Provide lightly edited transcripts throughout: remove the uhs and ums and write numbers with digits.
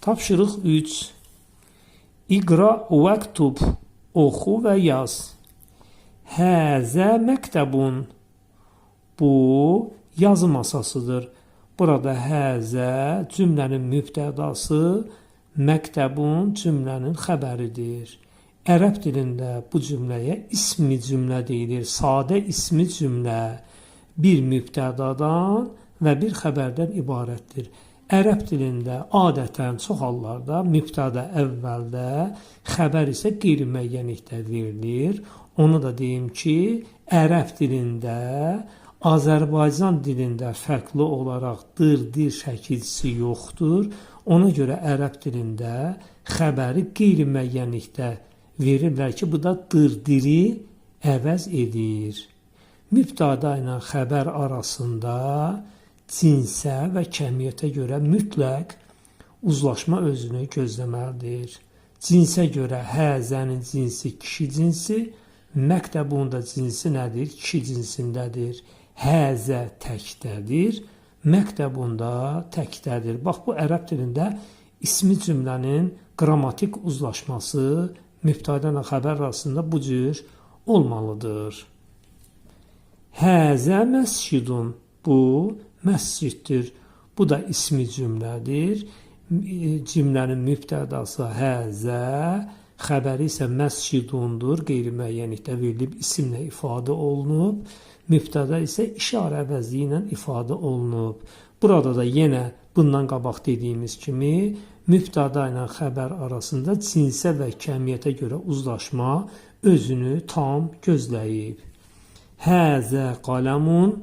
Tapşırıq 3. İqra vəktub. Oxu və yaz. Həzə məktəbun. Bu yazı masasıdır. Burada həzə cümlənin mübtədası, məktəbun cümlənin xəbəridir. Ərəb dilində bu cümləyə ismi cümlə deyilir. Sadə ismi cümlə bir mübtədadan və bir xəbərdən ibarətdir. Ərəb dilində adətən çox hallarda mübtəda əvvəldə, xəbər isə qeyri-müəyyənlikdə verilir. Onu da deyim ki, ərəb dilində Azərbaycan dilində fərqli olaraq dir şəkilçisi yoxdur. Ona görə ərəb dilində xəbəri qeyri-müəyyənlikdə verirlər ki, bu da diri əvəz edir. Mübtəda ilə xəbər arasında cinsə və kəmiyyətə görə mütləq uzlaşma özünü gözləməlidir. Cinsə görə həzənin cinsi kişi cinsi, məktəbun da cinsi nədir? Kişi cinsindədir. Həzə təkdədir, məktəbun da təkdədir. Bax, bu ərəb dilində ismi cümlənin qrammatik uzlaşması mübtəda ilə xəbər arasında bu cür olmalıdır. Həzə məscidun. Bu məsciddir. Bu da ismi cümlədir. Cümlənin mübtədası həzə, xəbəri isə məscidundur. Qeyri-müəyyənlikdə verilib isimlə ifadə olunub. Mübtəda isə işarə əvəzi ilə ifadə olunub. Burada da yenə bundan qabaq dediyimiz kimi mübtəda ilə xəbər arasında cinsə və kəmiyyətə görə uzlaşma özünü tam gözləyib. Həzə qələmun.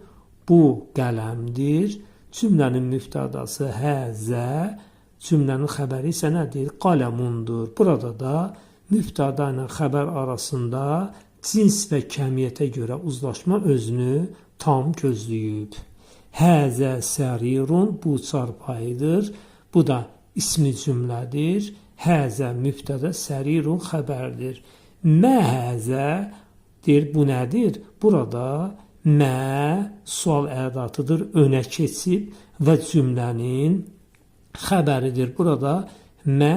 Bu qələmdir. Cümlənin mübtədası həzə, cümlənin xəbəri isə nədir? Qələmundur. Burada da mübtəda ilə xəbər arasında cins və kəmiyyətə görə uzlaşma özünü tam gözləyib. Həzə sərirun. Bu çarpayıdır. Bu da ismi cümlədir. Həzə mübtəda, sərirun xəbərdir. Mə həzə deyir, bu nədir? Burada mə sual ədatıdır, önə keçib və cümlənin xəbəridir. Burada mə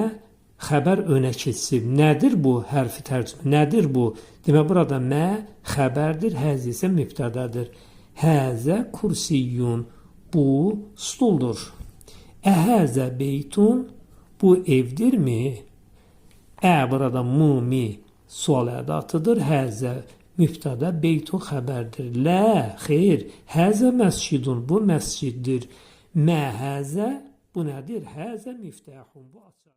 xəbər önə keçib. Nədir bu hərfi tərcümə? Nədir bu? Demək, burada mə xəbərdir, həzə isə mübtədədir. Həzə kursiyyun. Bu stuldur. Əhəzə beytun. Bu evdirmi? Burada mumi sual ədatıdır. Həzə mübtədə, beytun xəbərdir. Lə, xeyr, həzə məscidun. Bu məsciddir. Mə həzə, bu nədir? Həzə miftəhun. Bu açar.